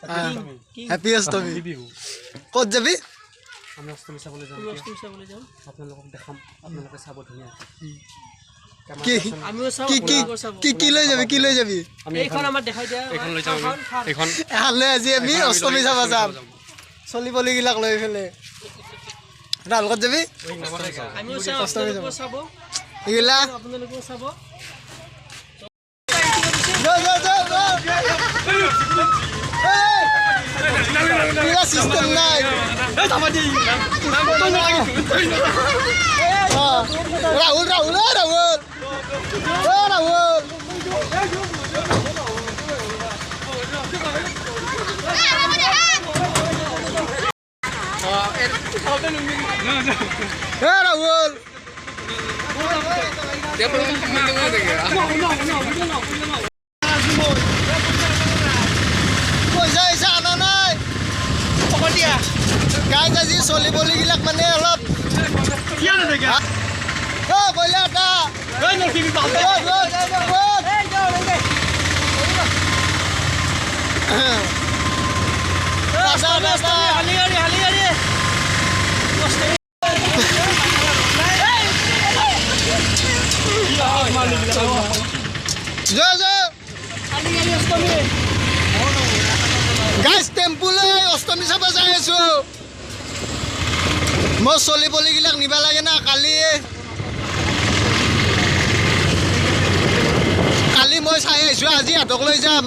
Happy অষ্টমী ক'ত যাবি আমি অষ্টমী চাবলৈ যাম আপোনালোকক দেখাম আপোনালোকে চাব ধুনীয়া কি কি কি লৈ যাবি কি লৈ যাবি এইখন আমাৰ দেখাই দিয়া এইখন লৈ যাম এইখন লৈ আজি আমি অষ্টমী চাব যাম চলি পলিগিলাক লৈ ফেলে ৰাল ক'ত যাবি আমিও অষ্টমী চাব এইগিলা আপোনালোকেও চাব সিস্টেম নাই রাহুল রাহুল রাহুল রাহুল রাহুল পয়সা পয়সা আনা নাই গাইজ আজি চলি বলিগিলাক মানে অলপ কইলা এটা গাইজ টেম্পুলৈ অষ্টমী চাব যাই আছো মই চলি পলিগিলাক নিবা লাগে না কালি মই চাই আহিছো আজি হাতক লৈ যাম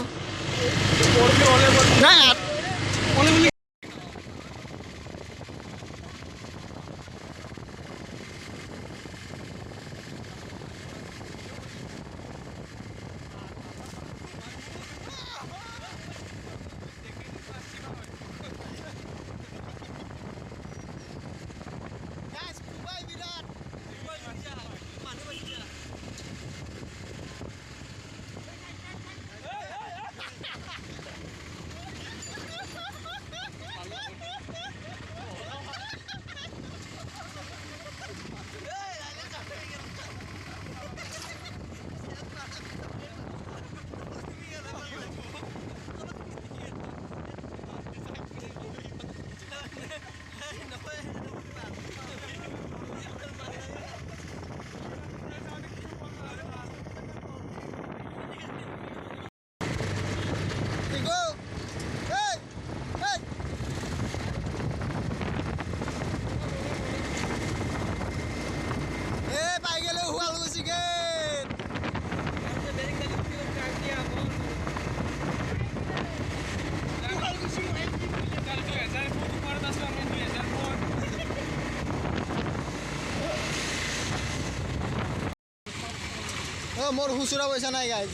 মোর হুসুরা পয়সা নাই গাইজ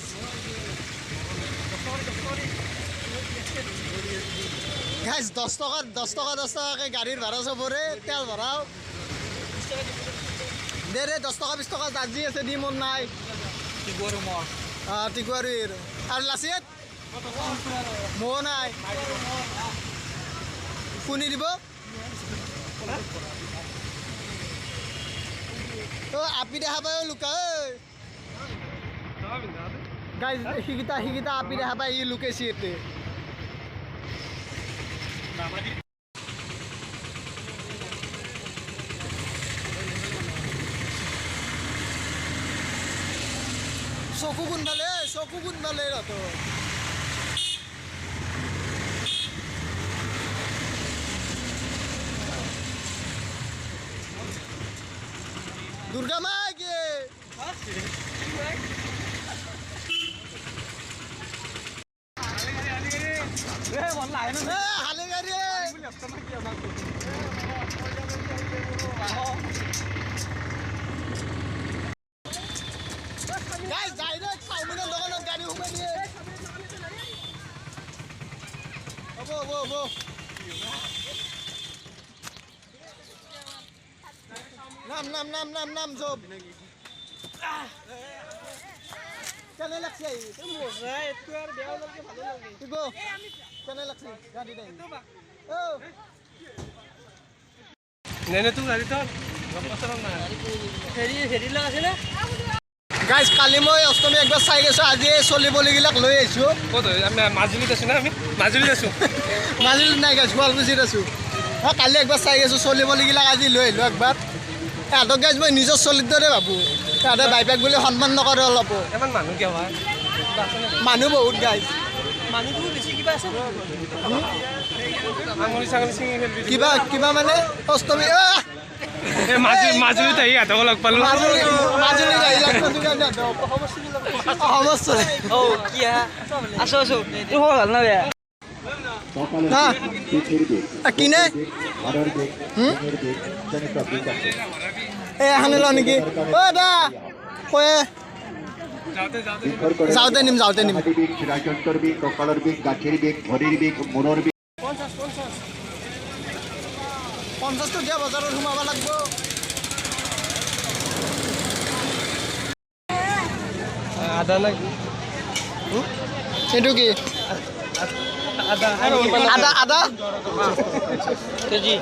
গাইজ 10 টাকাকে গাড়ির ভাড়া সবরে তেল ভরাও দে রে 10 টাকা 20 টাকা দাজি আছে দি মন নাই টিকুয়ারির আর লাসিত মো নাই শুনি দিব আপি দেখা পায় লুকা গাইজ হিগিতা আপি দেখা পায় ই লুকেছি এতে চকু গুণবালে রত দুর্গা মা কে হালে গাড়ি ডাইরেক্ট চাউমিনের দোকানত গাড়ি সোমাই দিয়ে হব নাম সব কেনে লাগছে মজা একটু আর দেওয়া লাগে ভালো লাগে গো কেনে লাগছে গাড়ি দেই ও নেনে তুই গাড়ি তো গপসরং না ফেরি লাগা আছে না গাইজ কালি মই অষ্টমী একবাৰ চাই গৈছোঁ আজি এই চলি বলিবিলাক লৈ আহিছোঁ ক'ত আমি মাজুলীত আছোঁ না আমি মাজুলীত আছোঁ মাজুলীত নাই গাইজ শুৱালকুছিত আছোঁ মই কালি একবাৰ চাই গৈছোঁ চলি বলিবিলাক আজি লৈ আহিলোঁ একবাৰ সিহঁতক গাইজ মই নিজৰ চলিৰ দৰে ভাবোঁ সিহঁতে বাইপাক বুলি সন্মান নকৰে অলপো ইমান মানুহ কিয় হয় মানুহ বহুত গাইজ মানুহটো বেছি কিবা আছে আঙুলি চাঙুলি ছিঙি খেলবি কিবা কিবা মানে অষ্টমী মাজুলীত আহি সিহঁতক লগ পালোঁ মাজুলীত আহি সমস্যা কিনে এখানে ল নেকি অ দা কয়ে যাওঁতে নিম রাজন্তর বিক কপালের বিক গাছের বিক ভরির বিক মনের বিক 50 টকীয়া বজাৰত সোমাব লাগিব আদা না এইটো কি আদা আদা আদা কেজি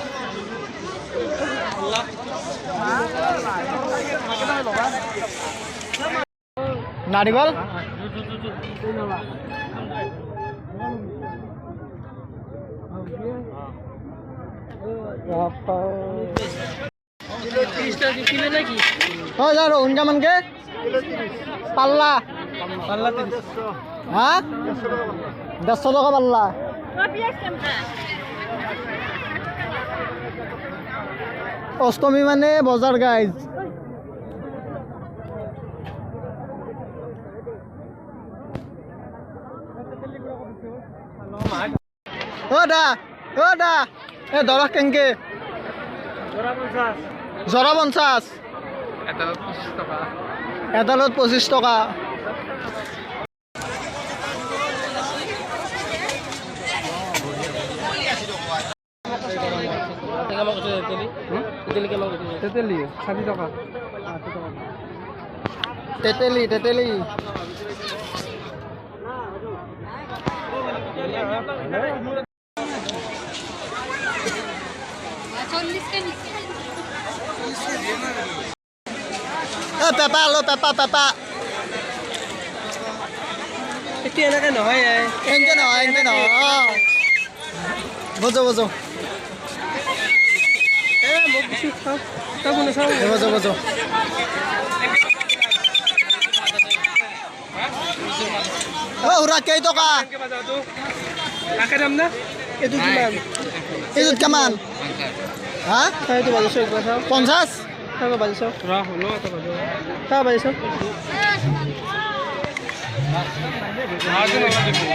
নাৰিকল যা ৰহুন কেমনকে পাল্লা হ্যাঁ 150 টাকা পাল্লা অষ্টমী মানে বজাৰ গাইজ ও দা এ দৰক কেংকে জৰা 50 এডালত 25 টকা তেতেলি 60 টাকা তেতেলি পেপা লো পেপা এতিয়া এনেকৈ নহয় এনকে নহয় বজো মোক বেছি খাওঁ তই কোনে চাওঁ বজো উৰা কেই টকা কাকে দাম না এইটো কিমান এইটোত কিমান হা এইটো বাজিছোঁ একবাৰ চাওঁ 50 চাব বাজিছোঁ ৰ হ'ল এটা বাজো চাব বাজিছোঁ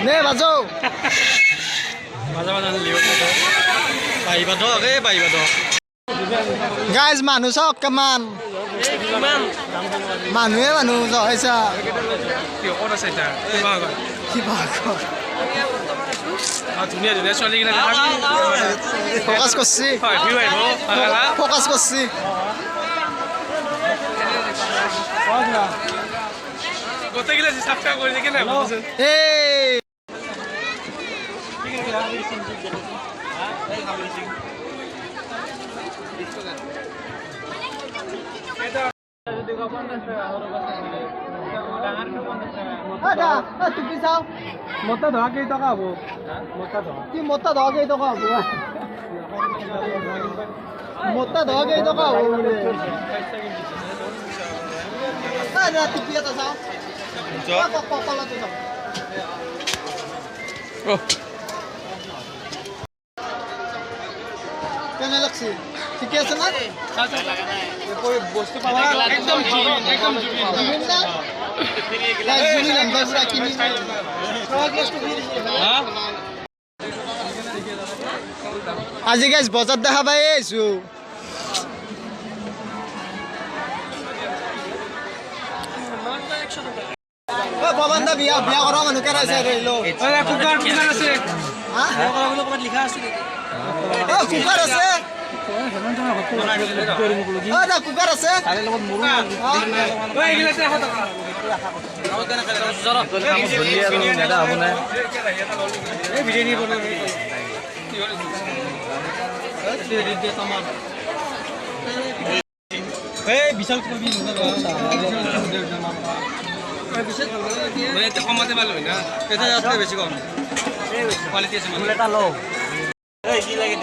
নে বাজো গাইজ মানুহ চাওক কিমান মানুহে জহাইছা ক'ত আছে এতিয়া কিবা ধুনীয়া ছোৱালীকেইটা ফকাছ কৰছি গোটেইকেইটা ছাবস্ক্ৰাইব কৰি দিকে নাই এই টুপি চাও মোটা ধৰা কেই টকা হ'ব কি মোটা ধৰা কেই টকা হ'ব মোটা ধৰা কেই টকা হ'ব টুপি এটা চাও কলাটো চাও কেনে লাগছে ঠিকে আছে না বস্তু পাবা একদম আজি গাইজ বজাৰ দেখা পাই আহিছো পৱন দা বিয়া কৰা মানুহ কেৰাইছে কুকাৰ কিমান আছে কুকাৰ আছে কুকাৰ আছে এই বিশাল কবি কমাতে পারলো না এটা যাচ্ছে বেশি কম কোয়ালিটি আছে মানে এটা লো এই কি লাগে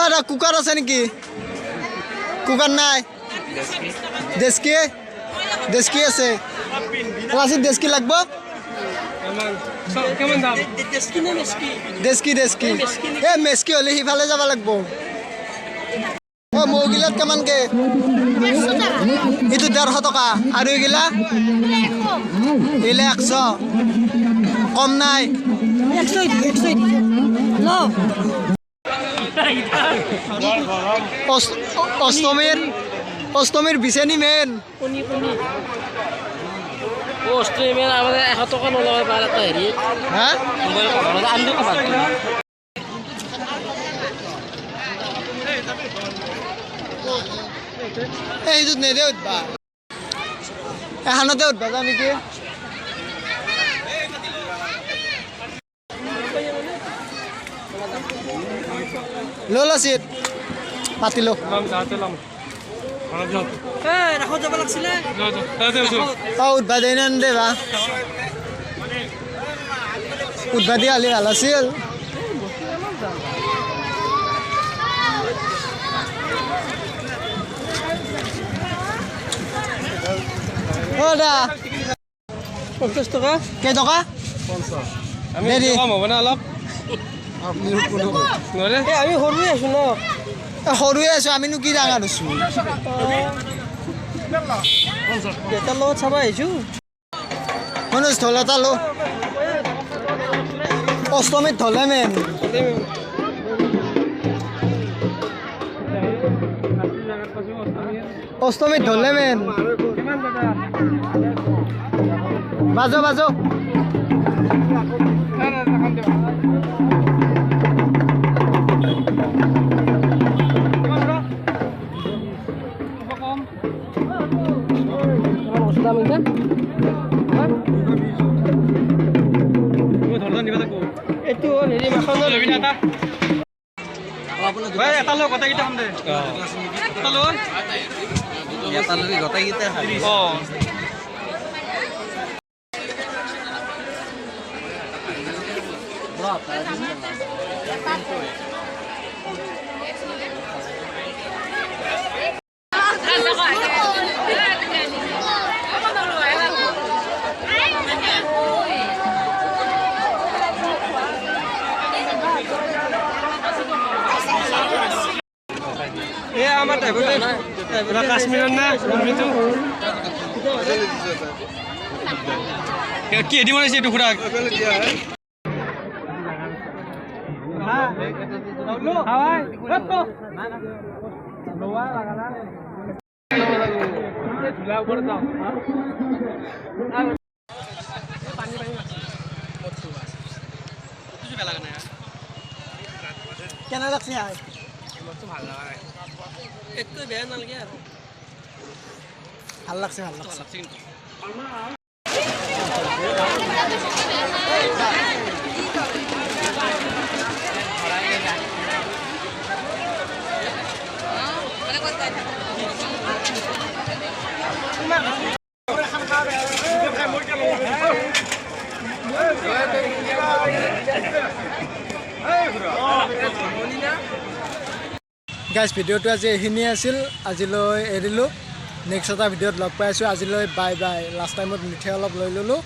আরে কুকার আছে নাকি কুকার নাই দেশকি আছে ক্লাসিক দেশকি লাগবো কেমন দাম দেশকি এ মেসকি হলে সিফালে যাব লাগবো ও মৌগিলাত কেমানকে এইটো 150 টকা আৰু এইগিলা এইলে 100 কম নাই 100 অষ্টমীৰ বিছেনি মেন অষ্ট্ৰেলিয়ান আমাদেৰ 100 টাকা নলয় পাৰ একটা হেৰি হ্যাঁ আনন্দ কমাল এইটো নেদে উঠবা এখানতে উঠবা যাও নেকি ললা চিট পাতিলো ৰাখত যাব লাগছিলে উঠবা দেই দে বা উঠবা দিয়া হলে ভাল আছিল ও দা 50 টাকা কেই টকা আমি দেৰি। কম হ'ব না অলপ নহ'লে আমি সৰুৱে আছো ন সৰুৱে আছো আমিনো কি ডাঙৰ আছো দেউতাৰ লগত চাব আহিছো মনোজ ঢোল এটা লো অষ্টমীত ঢলে মেন অষ্টমীত ঢলে মেন বাজো এইটো হেৰি মাখনৰ এটা লৈ গোটেইকেইটা খাম দে এটা লৈ অঁ এ আমাৰ ড্ৰাইভাৰ কাশ্মীৰৰ না আমিতো কি এদি বনাইছে এইটো খুৰা কেনে লাগছে একো বেয়া নালাগে আৰু ভাল লাগছে গাইজ ভিডিঅ'টো আজি এইখিনিয়ে আছিল আজিলৈ এৰিলোঁ নেক্সট এটা ভিডিঅ'ত লগ পাই আছোঁ আজিলৈ বাই বাই লাষ্ট টাইমত মিঠাই অলপ লৈ ল'লোঁ